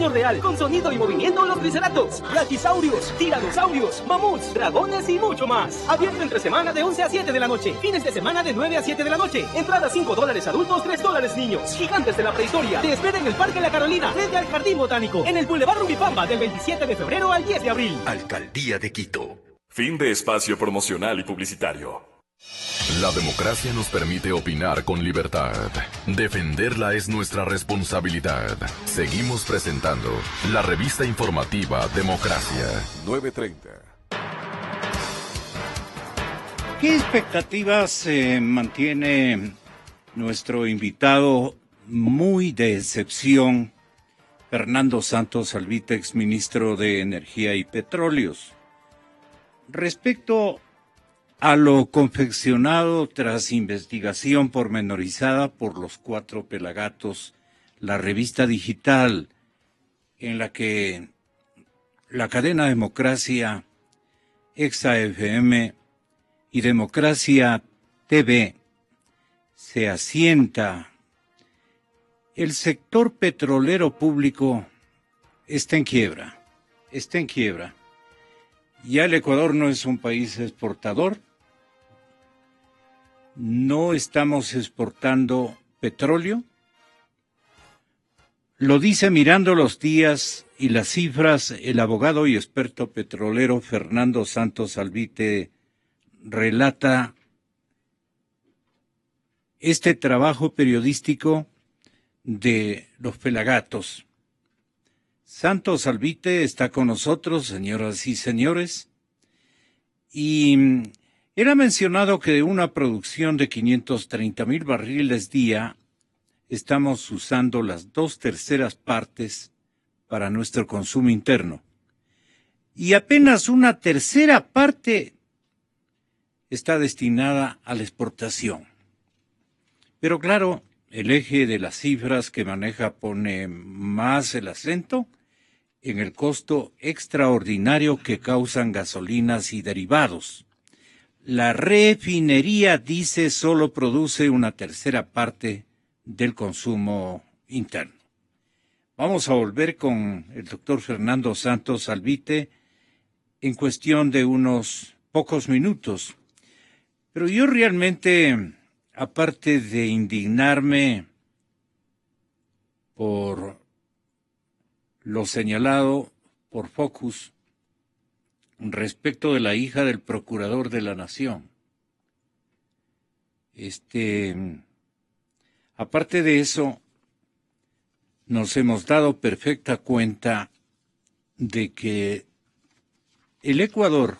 tamaño real, con sonido y movimiento los triceratops, brachisaurios, tiranosaurios, mamuts, dragones y mucho más. Abierto entre semana de 11 a 7 de la noche, fines de semana de 9 a 7 de la noche. Entrada $5 adultos, $3 niños. Gigantes de la prehistoria. Te espera en el Parque La Carolina, frente al Jardín Botánico, en el Boulevard Rumipamba, del 27 de febrero al 10 de abril. Alcaldía de Quito. Fin de espacio promocional y publicitario. La democracia nos permite opinar con libertad. Defenderla es nuestra responsabilidad. Seguimos presentando la revista informativa Democracia. 9:30. ¿Qué expectativas mantiene nuestro invitado muy de excepción, Fernando Santos Albite, exministro de Energía y Petróleos, respecto a lo confeccionado tras investigación pormenorizada por los 4 Pelagatos, la revista digital en la que la cadena Democracia, Exa FM y Democracia TV se asienta? El sector petrolero público está en quiebra. Ya el Ecuador no es un país exportador. No estamos exportando petróleo. Lo dice mirando los días y las cifras el abogado y experto petrolero Fernando Santos Albite. Relata este trabajo periodístico de los Pelagatos. Santos Albite está con nosotros, señoras y señores, y él ha mencionado que de una producción de 530,000 barriles día, estamos usando las 2/3 partes para nuestro consumo interno, y apenas 1/3 parte está destinada a la exportación. Pero claro, el eje de las cifras que maneja pone más el acento en el costo extraordinario que causan gasolinas y derivados. La refinería, dice, solo produce 1/3 parte del consumo interno. Vamos a volver con el doctor Fernando Santos Albite en cuestión de unos pocos minutos. Pero yo realmente, aparte de indignarme por lo señalado por Focus respecto de la hija del procurador de la Nación, aparte de eso, nos hemos dado perfecta cuenta de que el Ecuador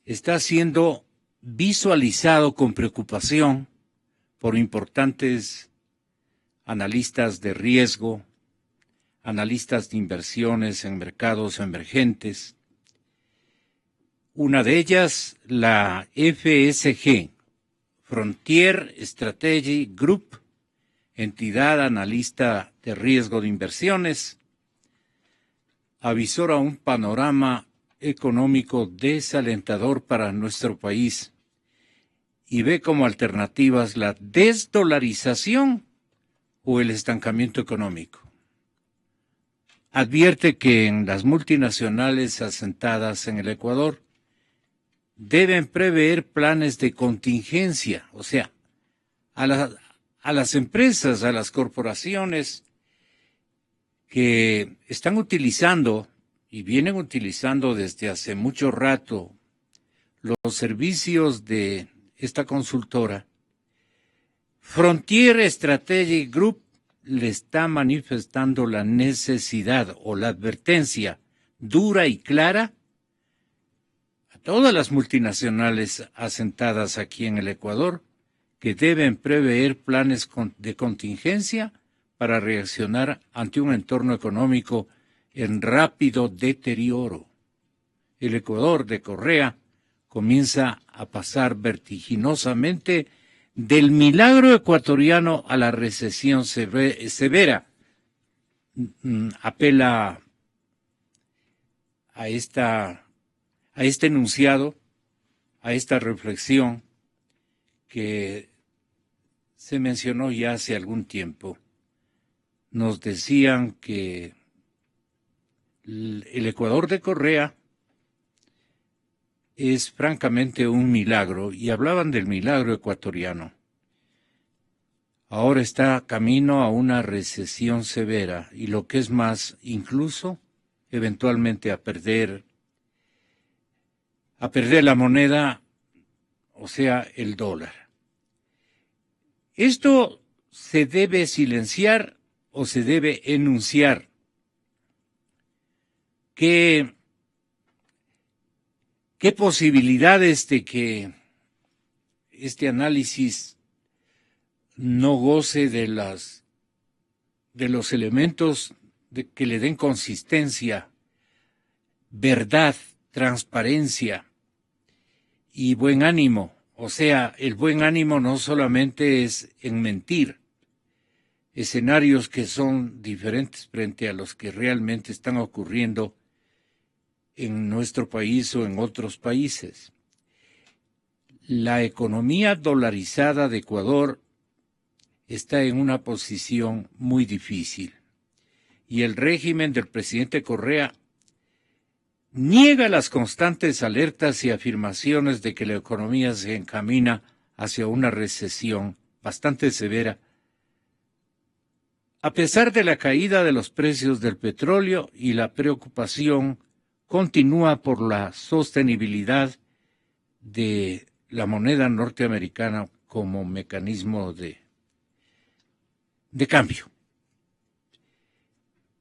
está siendo visualizado con preocupación por importantes analistas de riesgo, analistas de inversiones en mercados emergentes. Una de ellas, la FSG, Frontier Strategy Group, entidad analista de riesgo de inversiones, avisora un panorama económico desalentador para nuestro país y ve como alternativas la desdolarización o el estancamiento económico. Advierte que en las multinacionales asentadas en el Ecuador deben prever planes de contingencia, o sea, a las empresas, a las corporaciones que están utilizando y vienen utilizando desde hace mucho rato los servicios de esta consultora. Frontier Strategy Group le está manifestando la necesidad o la advertencia dura y clara a todas las multinacionales asentadas aquí en el Ecuador que deben prever planes de contingencia para reaccionar ante un entorno económico en rápido deterioro. El Ecuador de Correa comienza a pasar vertiginosamente del milagro ecuatoriano a la recesión severa. Apela a este enunciado, a esta reflexión que se mencionó ya hace algún tiempo. nos decían que el Ecuador de Correa es francamente un milagro, y hablaban del milagro ecuatoriano. Ahora está camino a una recesión severa y, lo que es más, incluso eventualmente a perder la moneda, o sea, el dólar. ¿Esto se debe silenciar o se debe enunciar? ¿Qué posibilidades de que este análisis no goce de los elementos que le den consistencia, verdad, transparencia y buen ánimo? O sea, el buen ánimo no solamente es en mentir, escenarios que son diferentes frente a los que realmente están ocurriendo en nuestro país o en otros países. La economía dolarizada de Ecuador está en una posición muy difícil, y el régimen del presidente Correa niega las constantes alertas y afirmaciones de que la economía se encamina hacia una recesión bastante severa, a pesar de la caída de los precios del petróleo, y la preocupación continúa por la sostenibilidad de la moneda norteamericana como mecanismo de cambio.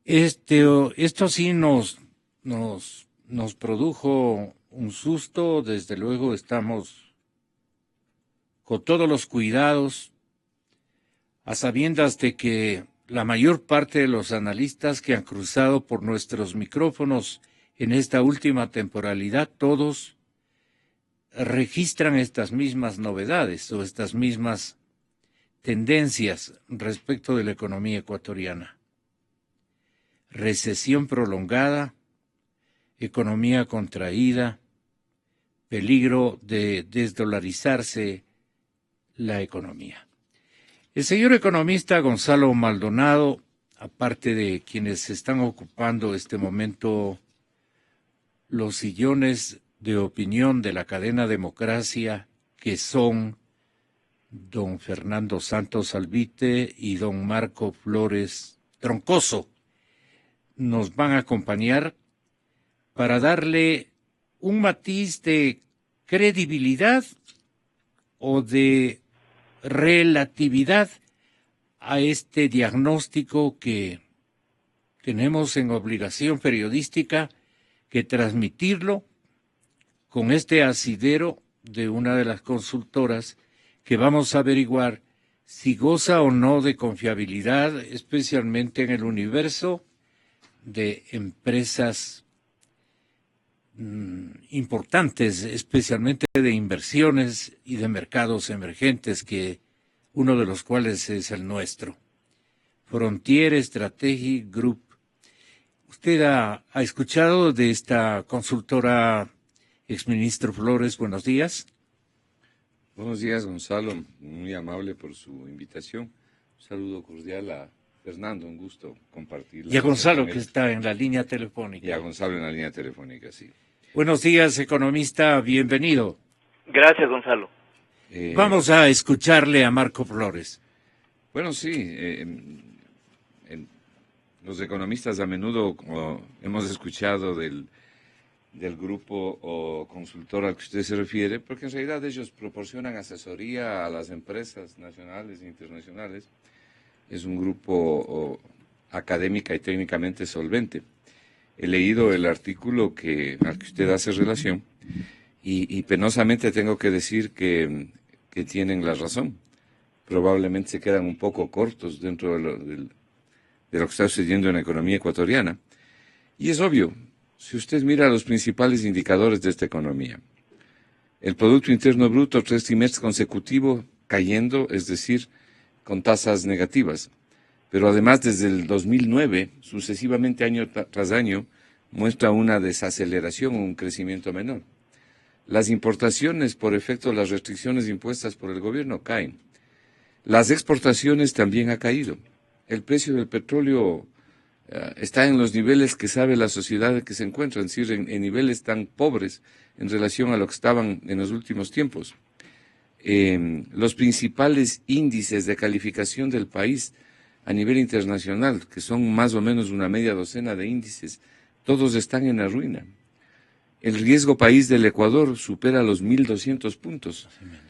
Esto sí nos produjo un susto. Desde luego estamos con todos los cuidados, a sabiendas de que la mayor parte de los analistas que han cruzado por nuestros micrófonos en esta última temporalidad, todos registran estas mismas novedades o estas mismas tendencias respecto de la economía ecuatoriana. Recesión prolongada, economía contraída, peligro de desdolarizarse la economía. El señor economista Gonzalo Maldonado, aparte de quienes están ocupando este momento los sillones de opinión de la cadena Democracia, que son don Fernando Santos Albite y don Marco Flores Troncoso, nos van a acompañar para darle un matiz de credibilidad o de relatividad a este diagnóstico que tenemos en obligación periodística que transmitirlo con este asidero de una de las consultoras que vamos a averiguar si goza o no de confiabilidad, especialmente en el universo de empresas importantes, especialmente de inversiones y de mercados emergentes, que uno de los cuales es el nuestro, Frontier Strategic Group. ¿Usted ha escuchado de esta consultora, exministro Flores? Buenos días. Buenos días, Gonzalo. Muy amable por su invitación. Un saludo cordial a Fernando, un gusto compartir. Y a Gonzalo, que está en la línea telefónica. Y a Gonzalo en la línea telefónica, sí. Buenos días, economista, bienvenido. Gracias, Gonzalo. Vamos a escucharle a Marco Flores. Bueno, sí, los economistas a menudo hemos escuchado del grupo o consultor al que usted se refiere, porque en realidad ellos proporcionan asesoría a las empresas nacionales e internacionales. Es un grupo académica y técnicamente solvente. He leído el artículo al que usted hace relación y penosamente tengo que decir que tienen la razón. Probablemente se quedan un poco cortos dentro de lo que está sucediendo en la economía ecuatoriana. Y es obvio, si usted mira los principales indicadores de esta economía, el Producto Interno Bruto 3 trimestres consecutivos cayendo, es decir, con tasas negativas. Pero además desde el 2009, sucesivamente año tras año, muestra una desaceleración o un crecimiento menor. Las importaciones por efecto de las restricciones impuestas por el gobierno caen. Las exportaciones también han caído. el precio del petróleo está en los niveles que sabe la sociedad en que se encuentra, es decir, en niveles tan pobres en relación a lo que estaban en los últimos tiempos. Los principales índices de calificación del país a nivel internacional, que son más o menos una media docena de índices, todos están en la ruina. El riesgo país del Ecuador supera los 1.200 puntos,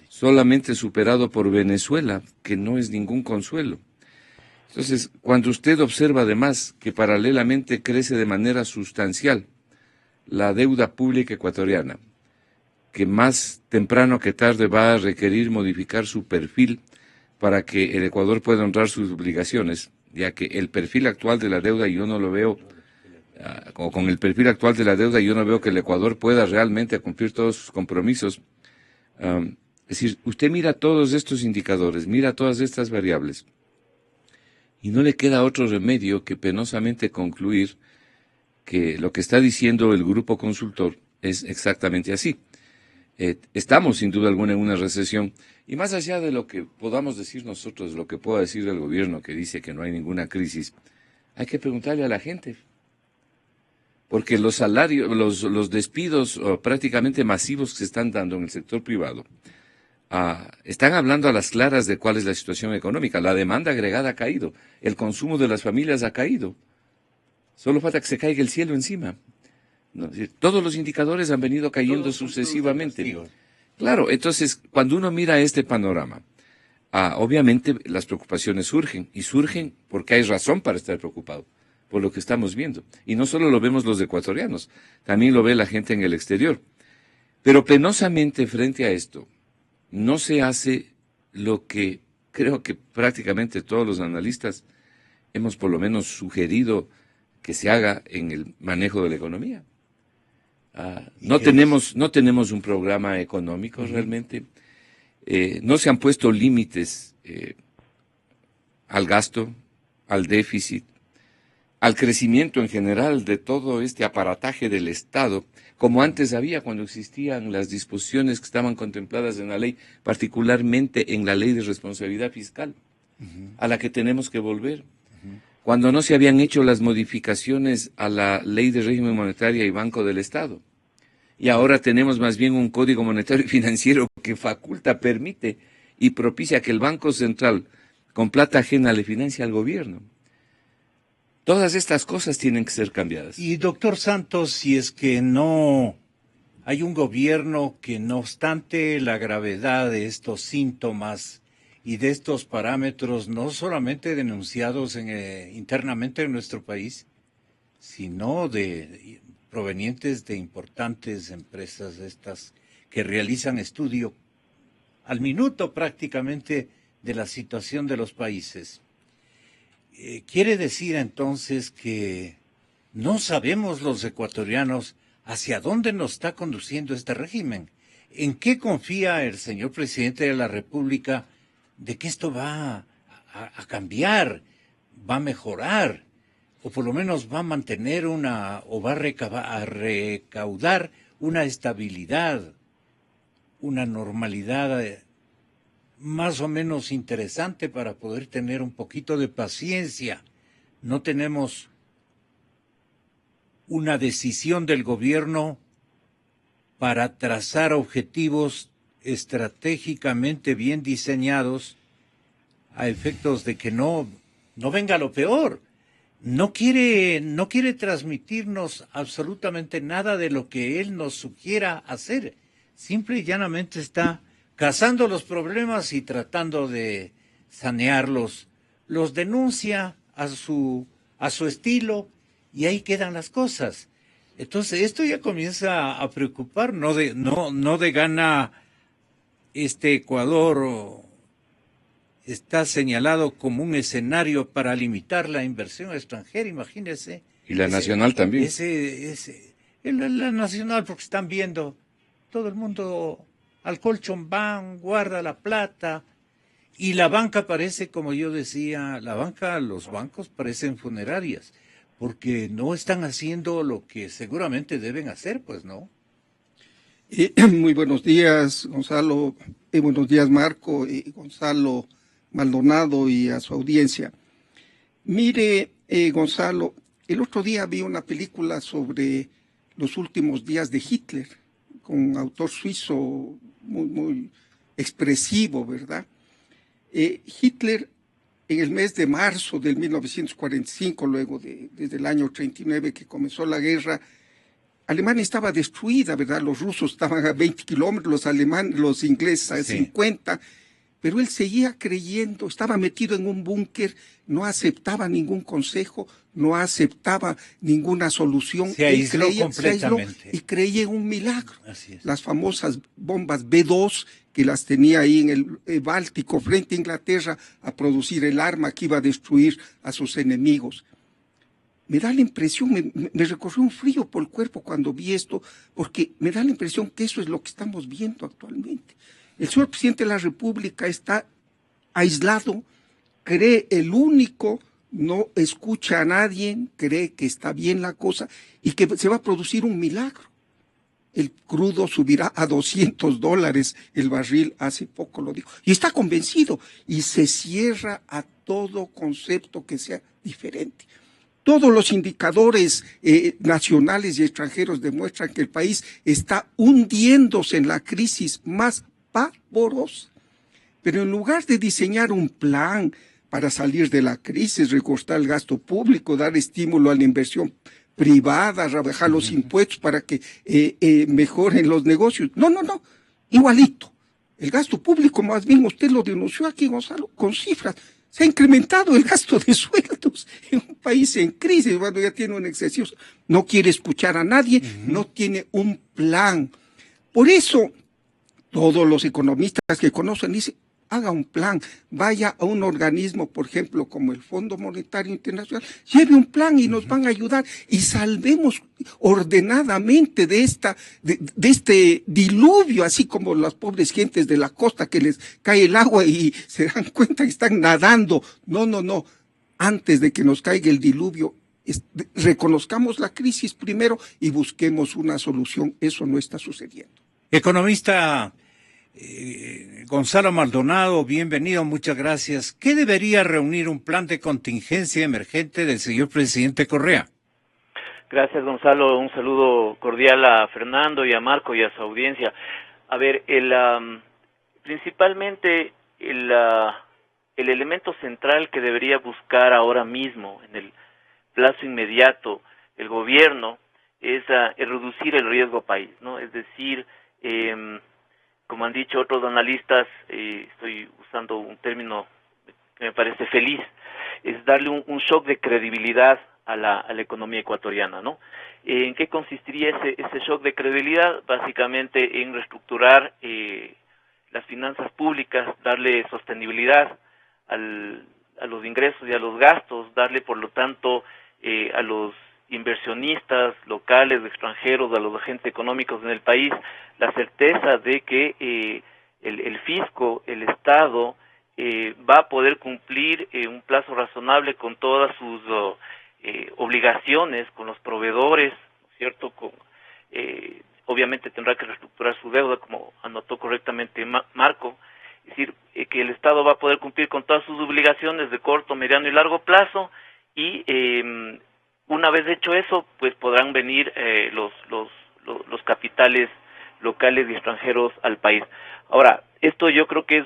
solamente superado por Venezuela, que no es ningún consuelo. Entonces, cuando usted observa además que paralelamente crece de manera sustancial la deuda pública ecuatoriana, que más temprano que tarde va a requerir modificar su perfil para que el Ecuador pueda honrar sus obligaciones, ya que el perfil actual de la deuda yo no lo veo, con el perfil actual de la deuda yo no veo que el Ecuador pueda realmente cumplir todos sus compromisos. Es decir, usted mira todos estos indicadores, mira todas estas variables, y no le queda otro remedio que penosamente concluir que lo que está diciendo el grupo consultor es exactamente así. Estamos sin duda alguna en una recesión, y más allá de lo que podamos decir nosotros, lo que pueda decir el gobierno que dice que no hay ninguna crisis, hay que preguntarle a la gente. Porque los salarios, los despidos prácticamente masivos que se están dando en el sector privado, están hablando a las claras de cuál es la situación económica. La demanda agregada ha caído, el consumo de las familias ha caído. Solo falta que se caiga el cielo encima. ¿No? Es decir, todos los indicadores han venido cayendo sucesivamente. Claro, entonces, cuando uno mira este panorama, obviamente las preocupaciones surgen, y surgen porque hay razón para estar preocupado por lo que estamos viendo. Y no solo lo vemos los ecuatorianos, también lo ve la gente en el exterior. Pero penosamente frente a esto, no se hace lo que creo que prácticamente todos los analistas hemos por lo menos sugerido que se haga en el manejo de la economía. No tenemos un programa económico realmente. No se han puesto límites al gasto, al déficit, al crecimiento en general de todo este aparataje del Estado, como antes había cuando existían las disposiciones que estaban contempladas en la ley, particularmente en la ley de responsabilidad fiscal, a la que tenemos que volver. Cuando no se habían hecho las modificaciones a la ley de régimen monetario y banco del Estado. Y ahora tenemos más bien un código monetario y financiero que faculta, permite y propicia que el Banco Central, con plata ajena, le financie al gobierno. Todas estas cosas tienen que ser cambiadas. Y doctor Santos, si es que no hay un gobierno que, no obstante la gravedad de estos síntomas y de estos parámetros, no solamente denunciados internamente en nuestro país, sino provenientes de importantes empresas estas que realizan estudio al minuto prácticamente de la situación de los países. Quiere decir entonces que no sabemos los ecuatorianos hacia dónde nos está conduciendo este régimen. ¿En qué confía el señor presidente de la República de que esto va a cambiar, va a mejorar, o por lo menos va a mantener o va a recaudar una estabilidad, una normalidad más o menos interesante para poder tener un poquito de paciencia? No tenemos una decisión del gobierno para trazar objetivos estratégicamente bien diseñados a efectos de que no venga lo peor. No quiere transmitirnos absolutamente nada de lo que él nos sugiera hacer. Simple y llanamente está cazando los problemas y tratando de sanearlos. Los denuncia a su estilo y ahí quedan las cosas. Entonces esto ya comienza a preocupar. No de gana este Ecuador está señalado como un escenario para limitar la inversión extranjera, imagínese. Y la nacional también. La nacional, porque están viendo, todo el mundo al colchón van, guarda la plata, y la banca parece, como yo decía, los bancos parecen funerarias, porque no están haciendo lo que seguramente deben hacer, pues, ¿no? Muy buenos días, Gonzalo, buenos días, Marco, y Gonzalo Maldonado y a su audiencia. Mire, Gonzalo, el otro día vi una película sobre los últimos días de Hitler, con un autor suizo muy expresivo, ¿verdad? Hitler, en el mes de marzo del 1945, luego desde el año 39 que comenzó la guerra, Alemania estaba destruida, ¿verdad? Los rusos estaban a 20 kilómetros, los ingleses a 50, pero él seguía creyendo, estaba metido en un búnker, no aceptaba ningún consejo, no aceptaba ninguna solución. Se aisló completamente. Y creía en un milagro. Así es. Las famosas bombas B2 que las tenía ahí en el Báltico frente a Inglaterra a producir el arma que iba a destruir a sus enemigos. Me da la impresión, me recorrió un frío por el cuerpo cuando vi esto, porque me da la impresión que eso es lo que estamos viendo actualmente. El señor presidente de la República está aislado, cree el único, no escucha a nadie, cree que está bien la cosa y que se va a producir un milagro. El crudo subirá a $200 el barril, hace poco lo dijo, y está convencido y se cierra a todo concepto que sea diferente. Todos los indicadores nacionales y extranjeros demuestran que el país está hundiéndose en la crisis más pavorosa. Pero en lugar de diseñar un plan para salir de la crisis, recortar el gasto público, dar estímulo a la inversión privada, rebajar los impuestos para que mejoren los negocios. No, igualito. El gasto público, más bien, usted lo denunció aquí, Gonzalo, con cifras. Se ha incrementado el gasto de sueldos en un país en crisis, cuando ya tiene un excesivo. No quiere escuchar a nadie, no tiene un plan. Por eso, todos los economistas que conocen dicen, haga un plan, vaya a un organismo, por ejemplo, como el Fondo Monetario Internacional, lleve un plan y nos van a ayudar y salvemos ordenadamente de este diluvio, así como las pobres gentes de la costa que les cae el agua y se dan cuenta que están nadando. No. Antes de que nos caiga el diluvio, reconozcamos la crisis primero y busquemos una solución. Eso no está sucediendo. Economista Gonzalo Maldonado, bienvenido, muchas gracias. ¿Qué debería reunir un plan de contingencia emergente del señor presidente Correa? Gracias, Gonzalo. Un saludo cordial a Fernando y a Marco y a su audiencia. A ver, principalmente el elemento central que debería buscar ahora mismo, en el plazo inmediato, el gobierno, es reducir el riesgo país, ¿no? Es decir, como han dicho otros analistas, estoy usando un término que me parece feliz, es darle un shock de credibilidad a la economía ecuatoriana, ¿no? ¿En qué consistiría ese shock de credibilidad? Básicamente en reestructurar las finanzas públicas, darle sostenibilidad a los ingresos y a los gastos, darle por lo tanto a los inversionistas locales, extranjeros, a los agentes económicos en el país, la certeza de que el fisco, el Estado, va a poder cumplir un plazo razonable con todas sus obligaciones, con los proveedores, ¿no es cierto? Obviamente tendrá que reestructurar su deuda, como anotó correctamente Marco, es decir, que el Estado va a poder cumplir con todas sus obligaciones de corto, mediano y largo plazo, y una vez hecho eso, pues podrán venir los capitales locales y extranjeros al país. Ahora, esto yo creo que es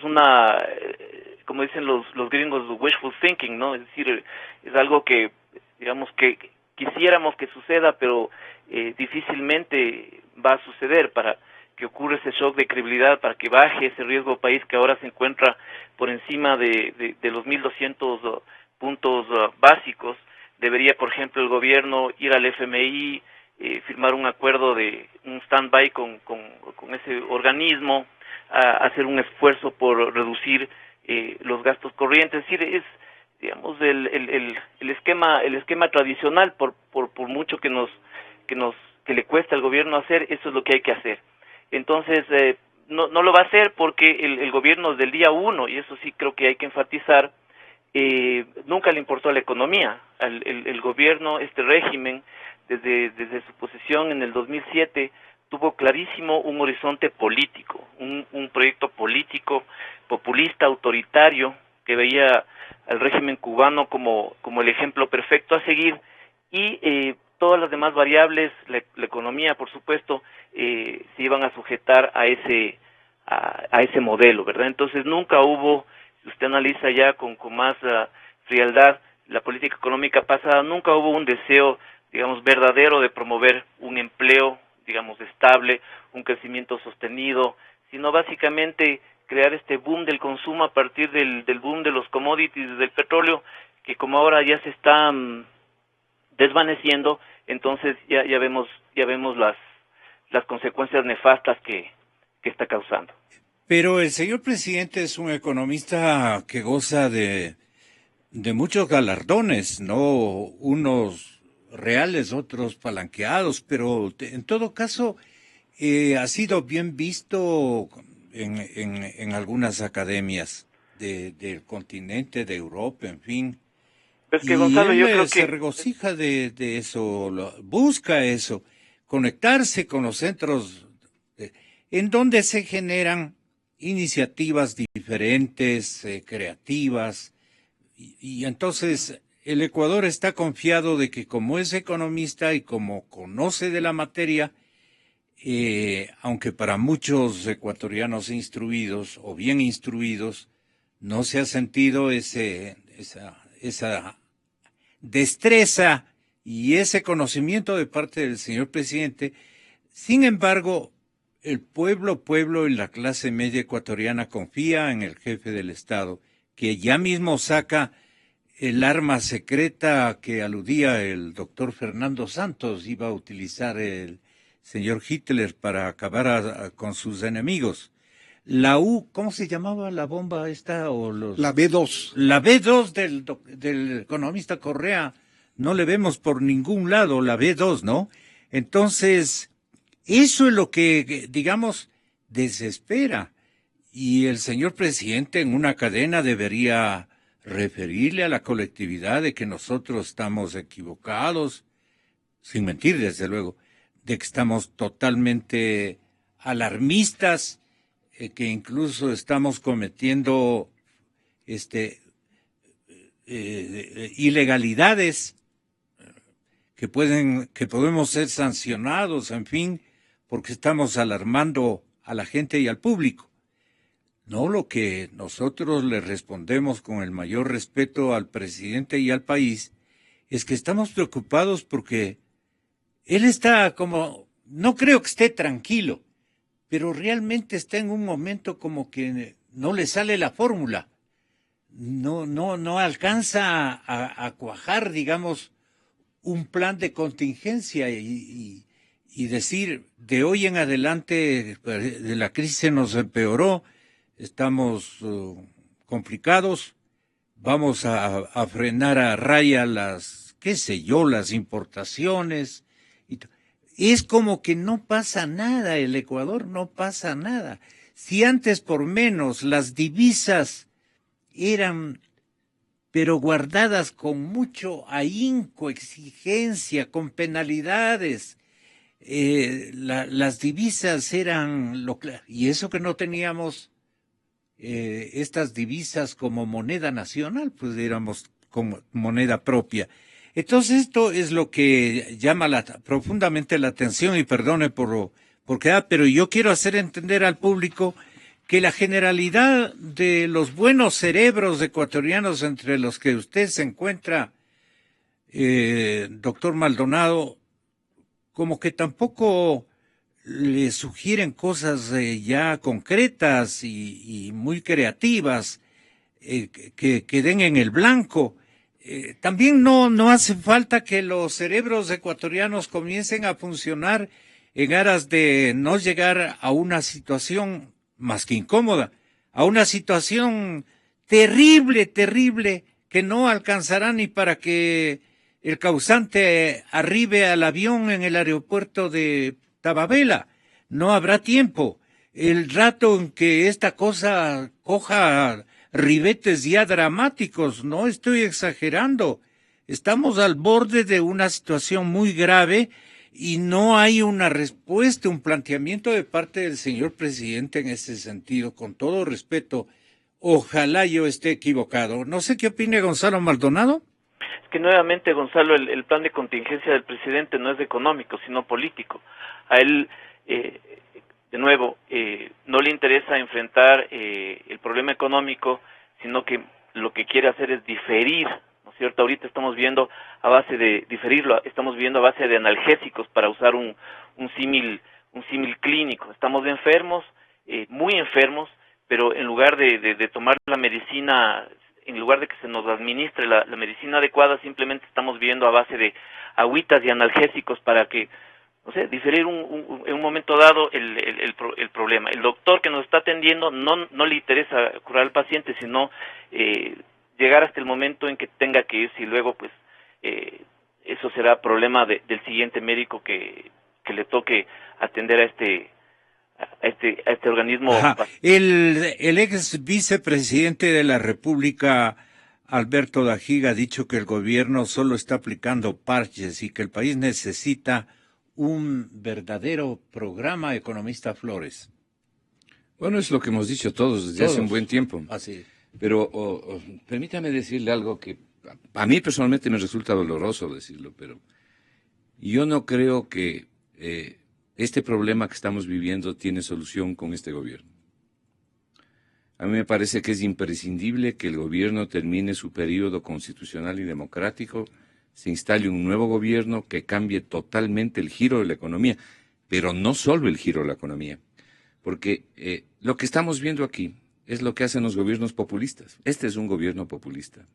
como dicen los gringos, wishful thinking, ¿no? Es decir, es algo que, digamos, que quisiéramos que suceda, pero difícilmente va a suceder. Para que ocurra ese shock de credibilidad, para que baje ese riesgo país que ahora se encuentra por encima de los 1.200 puntos básicos, debería, por ejemplo, el gobierno ir al FMI, firmar un acuerdo de un stand-by con ese organismo, hacer un esfuerzo por reducir los gastos corrientes. Es decir, es, digamos, el esquema tradicional, por mucho que le cuesta al gobierno hacer, eso es lo que hay que hacer. Entonces, no lo va a hacer porque el gobierno desde el día 1, y eso sí creo que hay que enfatizar, nunca le importó a la economía. El gobierno, este régimen, desde su posesión en el 2007, tuvo clarísimo un horizonte político, un proyecto político populista, autoritario, que veía al régimen cubano como el ejemplo perfecto a seguir, y todas las demás variables, la economía, por supuesto, se iban a sujetar a ese modelo, ¿verdad? Entonces nunca hubo, si usted analiza ya con más frialdad la política económica pasada, nunca hubo un deseo, digamos, verdadero de promover un empleo, digamos, estable, un crecimiento sostenido, sino básicamente crear este boom del consumo a partir del boom de los commodities, del petróleo, que como ahora ya se está desvaneciendo, entonces ya vemos las consecuencias nefastas que está causando. Pero el señor presidente es un economista que goza de muchos galardones, no unos reales, otros palanqueados, pero en todo caso ha sido bien visto en algunas academias del continente, de Europa, en fin. Pues que, Gonzalo, y él yo creo se que regocija de eso, busca eso, conectarse con los centros en donde se generan iniciativas diferentes, creativas, y entonces el Ecuador está confiado de que como es economista y como conoce de la materia, aunque para muchos ecuatorianos instruidos o bien instruidos no se ha sentido esa destreza y ese conocimiento de parte del señor presidente, sin embargo, el pueblo y la clase media ecuatoriana confía en el jefe del Estado, que ya mismo saca el arma secreta que aludía el doctor Fernando Santos, iba a utilizar el señor Hitler para acabar con sus enemigos. La ¿cómo se llamaba la bomba esta? La B2. La B2 del economista Correa, no le vemos por ningún lado la B2, ¿no? Entonces, eso es lo que, digamos, desespera. Y el señor presidente en una cadena debería referirle a la colectividad de que nosotros estamos equivocados, sin mentir desde luego, de que estamos totalmente alarmistas, que incluso estamos cometiendo ilegalidades que podemos ser sancionados, en fin, porque estamos alarmando a la gente y al público. No, lo que nosotros le respondemos con el mayor respeto al presidente y al país es que estamos preocupados porque él está como, no creo que esté tranquilo, pero realmente está en un momento como que no le sale la fórmula. No alcanza a cuajar, digamos, un plan de contingencia y decir, de hoy en adelante, de la crisis se nos empeoró, estamos complicados, vamos a frenar a raya las importaciones. Es como que no pasa nada, el Ecuador no pasa nada. Si antes por menos las divisas eran, pero guardadas con mucho ahínco, exigencia, con penalidades, las divisas eran, y eso que no teníamos estas divisas como moneda nacional, pues éramos como moneda propia. Entonces esto es lo que llama profundamente la atención, y perdone por quedar, pero yo quiero hacer entender al público que la generalidad de los buenos cerebros ecuatorianos, entre los que usted se encuentra, doctor Maldonado, como que tampoco le sugieren cosas ya concretas y muy creativas que den en el blanco. También no hace falta que los cerebros ecuatorianos comiencen a funcionar en aras de no llegar a una situación más que incómoda, a una situación terrible, que no alcanzará ni para que el causante arribe al avión en el aeropuerto de Tababela. No habrá tiempo. El rato en que esta cosa coja ribetes ya dramáticos, no estoy exagerando. Estamos al borde de una situación muy grave y no hay una respuesta, un planteamiento de parte del señor presidente en ese sentido. Con todo respeto, Ojalá yo esté equivocado. No sé qué opine Gonzalo Maldonado. Es que nuevamente, Gonzalo, el plan de contingencia del presidente no es económico, sino político. A él, de nuevo, no le interesa enfrentar el problema económico, sino que lo que quiere hacer es diferir, ¿no es cierto? Ahorita estamos viendo a base de diferirlo, estamos viendo a base de analgésicos, para usar un símil clínico. Estamos enfermos, muy enfermos, pero en lugar de tomar la medicina, en lugar de que se nos administre la medicina adecuada, simplemente estamos viendo a base de agüitas y analgésicos para que, no sé, diferir en un momento dado el problema. El doctor que nos está atendiendo no le interesa curar al paciente, sino llegar hasta el momento en que tenga que irse, y luego pues eso será problema del siguiente médico que le toque atender a este organismo. Ajá. El ex vicepresidente de la República, Alberto Dajiga, ha dicho que el gobierno solo está aplicando parches y que el país necesita un verdadero programa, economista Flores. Bueno, es lo que hemos dicho todos desde hace un buen tiempo. Así. Pero permítame decirle algo que a mí personalmente me resulta doloroso decirlo, pero yo no creo que este problema que estamos viviendo tiene solución con este gobierno. A mí me parece que es imprescindible que el gobierno termine su periodo constitucional y democrático, se instale un nuevo gobierno que cambie totalmente el giro de la economía, pero no solo el giro de la economía, porque lo que estamos viendo aquí es lo que hacen los gobiernos populistas. Este es un gobierno populista.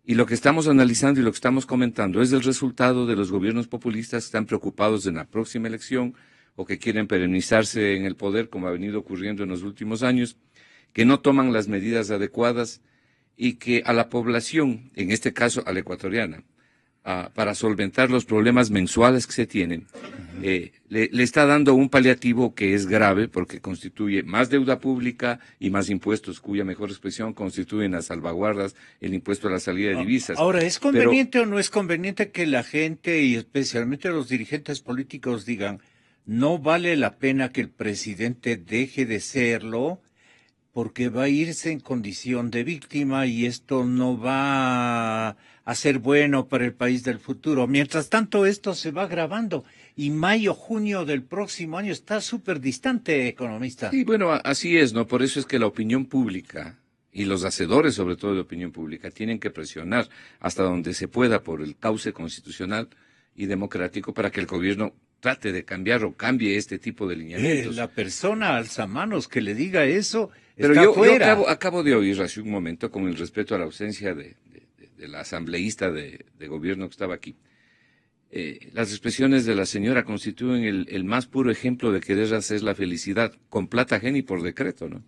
Y lo que estamos analizando y lo que estamos comentando es el resultado de los gobiernos populistas que están preocupados en la próxima elección o que quieren perennizarse en el poder, como ha venido ocurriendo en los últimos años, que no toman las medidas adecuadas y que a la población, en este caso a la ecuatoriana, para solventar los problemas mensuales que se tienen, le está dando un paliativo que es grave porque constituye más deuda pública y más impuestos, cuya mejor expresión constituyen las salvaguardas, el impuesto a la salida de divisas. Ahora, ¿es conveniente o no es conveniente que la gente y especialmente los dirigentes políticos digan no vale la pena que el presidente deje de serlo porque va a irse en condición de víctima y esto no va a ser bueno para el país del futuro? Mientras tanto, esto se va agravando y mayo, junio del próximo año está súper distante, economista. Sí, bueno, así es, ¿no? Por eso es que la opinión pública y los hacedores, sobre todo de opinión pública, tienen que presionar hasta donde se pueda por el cauce constitucional y democrático para que el gobierno trate de cambiar o cambie este tipo de lineamientos. La persona alzamanos que le diga eso pero está yo fuera. acabo de oír hace un momento, con el respeto a la ausencia de la asambleísta de gobierno que estaba aquí, las expresiones de la señora constituyen el más puro ejemplo de querer hacer la felicidad con plata ajena y por decreto, ¿no?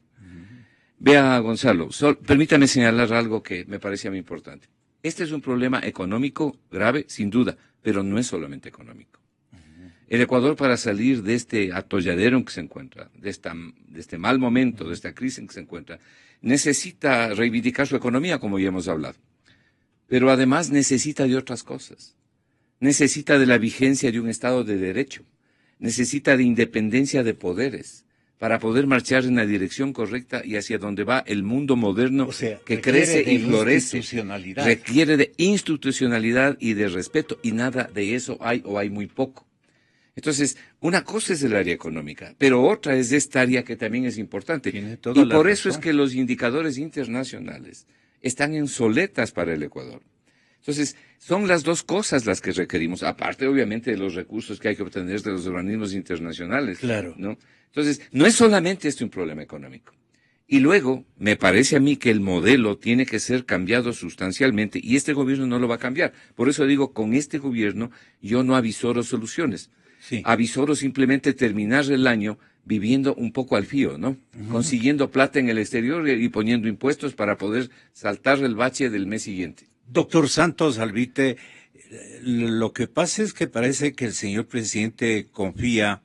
Vea, Gonzalo, permítame señalar algo que me parece a mí importante. Este es un problema económico grave, sin duda, pero no es solamente económico. El Ecuador, para salir de este atolladero en que se encuentra, de este mal momento, de esta crisis en que se encuentra, necesita reivindicar su economía, como ya hemos hablado. Pero además necesita de otras cosas. Necesita de la vigencia de un Estado de Derecho. Necesita de independencia de poderes para poder marchar en la dirección correcta y hacia donde va el mundo moderno, que crece y florece. Requiere de institucionalidad y de respeto, y nada de eso hay o hay muy poco. Entonces, una cosa es el área económica, pero otra es esta área que también es importante. Y por eso es que los indicadores internacionales están en soletas para el Ecuador. Entonces, son las dos cosas las que requerimos, aparte obviamente de los recursos que hay que obtener de los organismos internacionales. Claro. ¿No? Entonces, no es solamente un problema económico. Y luego, me parece a mí que el modelo tiene que ser cambiado sustancialmente y este gobierno no lo va a cambiar. Por eso digo, con este gobierno yo no avisoro soluciones. Sí. Avisoro simplemente terminar el año viviendo un poco al fío, ¿no? Consiguiendo plata en el exterior y poniendo impuestos para poder saltar el bache del mes siguiente. Doctor Santos Alvite, lo que pasa es que parece que el señor presidente confía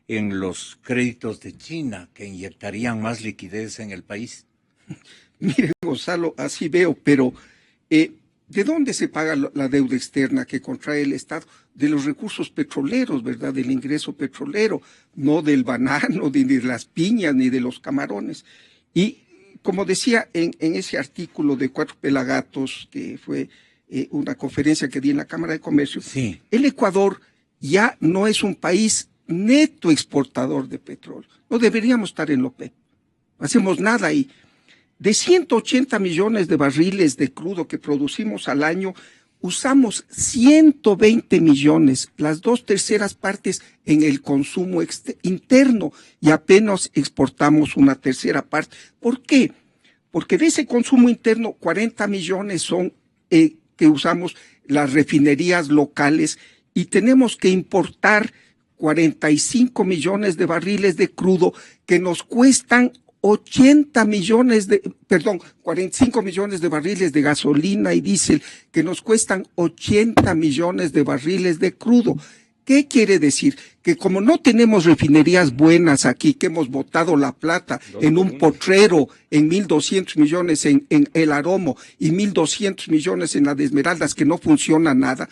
en los créditos de China, que inyectarían más liquidez en el país. Mire, Gonzalo, así veo, pero ¿de dónde se paga la deuda externa que contrae el Estado? De los recursos petroleros, ¿verdad? Del ingreso petrolero, no del banano, ni de las piñas, ni de los camarones. Y como decía en ese artículo de Cuatro Pelagatos, que fue una conferencia que di en la Cámara de Comercio, sí, el Ecuador ya no es un país neto exportador de petróleo. No deberíamos estar en la OPEP. No hacemos nada ahí. De 180 millones de barriles de crudo que producimos al año, usamos 120 millones, las 2/3 partes en el consumo interno, y apenas exportamos una 1/3 parte. ¿Por qué? Porque de ese consumo interno, 40 millones son que usamos las refinerías locales, y tenemos que importar 45 millones de barriles de crudo que nos cuestan 45 millones de barriles de gasolina y diésel que nos cuestan 80 millones de barriles de crudo. ¿Qué quiere decir? Que como no tenemos refinerías buenas aquí, que hemos botado la plata en un potrero, en 1.200 millones en El Aromo y 1.200 millones en la de Esmeraldas, que no funciona nada,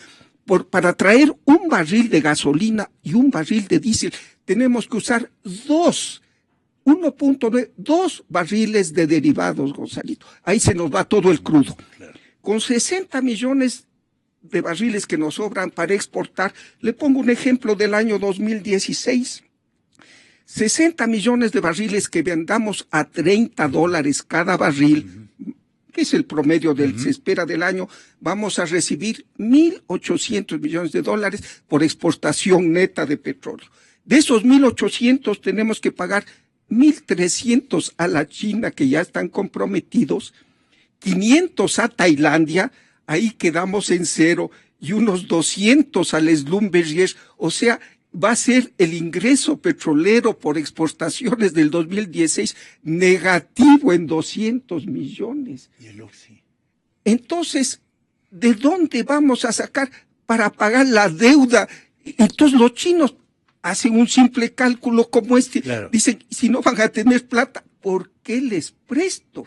para traer un barril de gasolina y un barril de diésel, tenemos que usar 1.9 barriles de derivados, Gonzalito. Ahí se nos va todo el crudo. Con 60 millones de barriles que nos sobran para exportar, le pongo un ejemplo del año 2016. 60 millones de barriles que vendamos a $30 cada barril, que es el promedio del se espera del año, vamos a recibir 1.800 millones de dólares por exportación neta de petróleo. De esos 1.800 tenemos que pagar 1.300 a la China, que ya están comprometidos, 500 a Tailandia, ahí quedamos en cero, y unos 200 al Schlumberger, o sea, va a ser el ingreso petrolero por exportaciones del 2016 negativo en 200 millones. Entonces, ¿de dónde vamos a sacar para pagar la deuda? Entonces los chinos hacen un simple cálculo como este. Claro. Dicen, si no van a tener plata, ¿por qué les presto?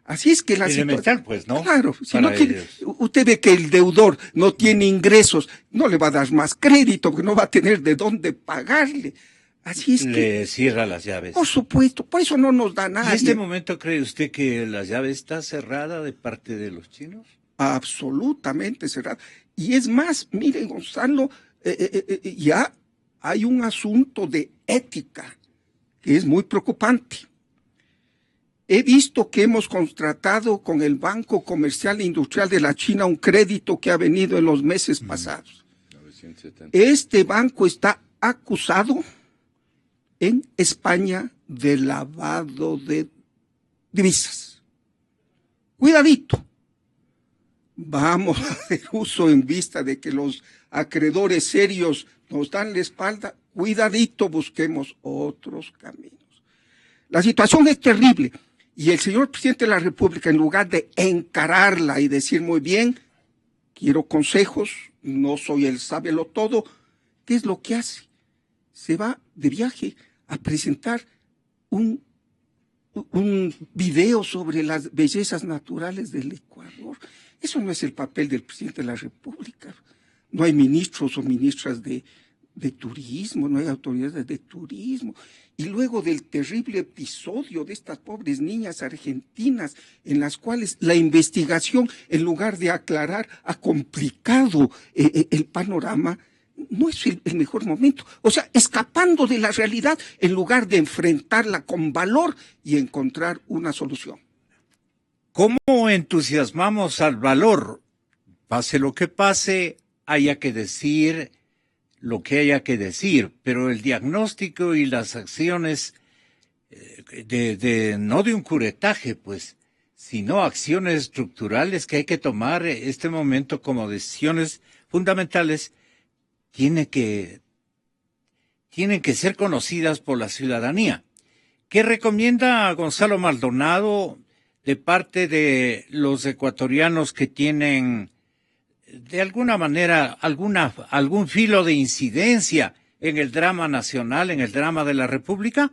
Así es que la situación, pues, ¿no? Claro, si no quiere, usted ve que el deudor no tiene ingresos, no le va a dar más crédito, porque no va a tener de dónde pagarle. Así es le cierra las llaves. Por supuesto, por eso no nos da nada. ¿Y en este momento cree usted que la llave está cerrada de parte de los chinos? Absolutamente cerrada. Y es más, mire, Gonzalo, ya hay un asunto de ética que es muy preocupante. He visto que hemos contratado con el Banco Comercial e Industrial de la China un crédito que ha venido en los meses pasados. 970. Este banco está acusado en España de lavado de divisas. Cuidadito. Vamos a hacer uso en vista de que los acreedores serios nos dan la espalda. Cuidadito, busquemos otros caminos. La situación es terrible. Y el señor presidente de la República, en lugar de encararla y decir muy bien, quiero consejos, no soy el sábelo todo, ¿qué es lo que hace? Se va de viaje a presentar un video sobre las bellezas naturales del Ecuador. Eso no es el papel del presidente de la República. No hay ministros o ministras de turismo, no hay autoridades de turismo. Y luego del terrible episodio de estas pobres niñas argentinas, en las cuales la investigación, en lugar de aclarar, ha complicado el panorama, no es el mejor momento. O sea, escapando de la realidad en lugar de enfrentarla con valor y encontrar una solución. ¿Cómo entusiasmamos al valor? Pase lo que pase, haya que decir lo que haya que decir, pero el diagnóstico y las acciones no de un curetaje, pues, sino acciones estructurales que hay que tomar este momento como decisiones fundamentales, tienen que ser conocidas por la ciudadanía. ¿Qué recomienda Gonzalo Maldonado de parte de los ecuatorianos que tienen de alguna manera algún filo de incidencia en el drama nacional, en el drama de la República?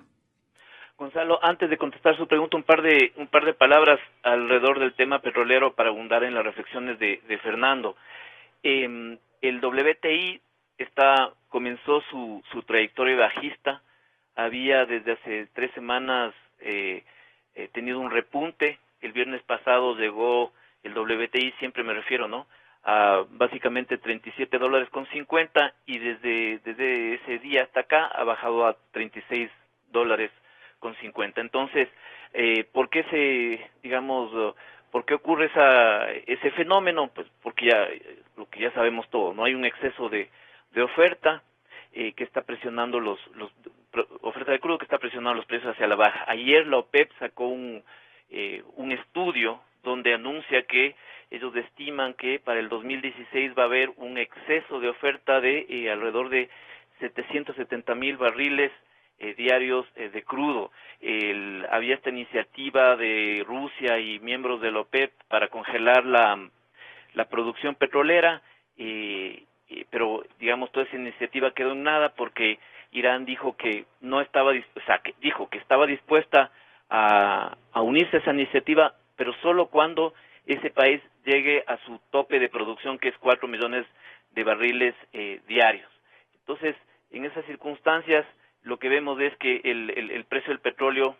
Gonzalo, antes de contestar su pregunta, un par de palabras alrededor del tema petrolero para abundar en las reflexiones de Fernando. El WTI comenzó su trayectoria bajista. Había desde hace 3 semanas tenido tenido un repunte. El viernes pasado llegó el WTI, siempre me refiero, ¿no?, a básicamente $37.50 y desde ese día hasta acá ha bajado a $36.50. Entonces, ¿por qué por qué ocurre ese fenómeno? Pues porque lo que ya sabemos todos, no hay un exceso de oferta que está presionando oferta de crudo que está presionando los precios hacia la baja. Ayer la OPEP sacó un estudio donde anuncia que ellos estiman que para el 2016 va a haber un exceso de oferta de alrededor de 770,000 barriles diarios de crudo. Había esta iniciativa de Rusia y miembros de la OPEP para congelar la producción petrolera, pero digamos toda esa iniciativa quedó en nada porque Irán dijo que no estaba, dijo que estaba dispuesta a unirse a esa iniciativa, pero solo cuando ese país llegue a su tope de producción, que es 4 millones de barriles diarios. Entonces, en esas circunstancias, lo que vemos es que el precio del petróleo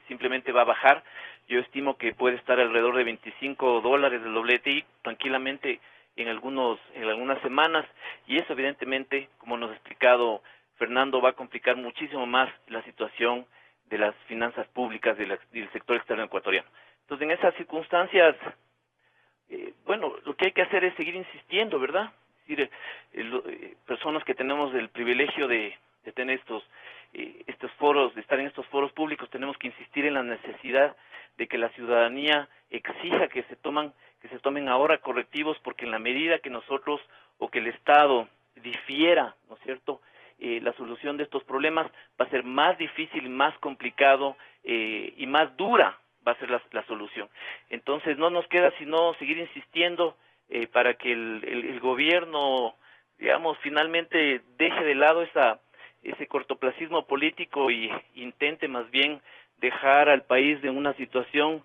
simplemente va a bajar. Yo estimo que puede estar alrededor de $25 del WTI tranquilamente en algunas semanas, y eso evidentemente, como nos ha explicado Fernando, va a complicar muchísimo más la situación de las finanzas públicas del sector externo ecuatoriano. Entonces, en esas circunstancias, lo que hay que hacer es seguir insistiendo, ¿verdad? Es decir, personas que tenemos el privilegio de tener estos foros, de estar en estos foros públicos, tenemos que insistir en la necesidad de que la ciudadanía exija que se tomen ahora correctivos, porque en la medida que nosotros o que el Estado difiera, ¿no es cierto?, la solución de estos problemas, va a ser más difícil, más complicado y más dura va a ser la solución. Entonces no nos queda sino seguir insistiendo para que el gobierno, digamos, finalmente deje de lado ese cortoplacismo político y intente más bien dejar al país en una situación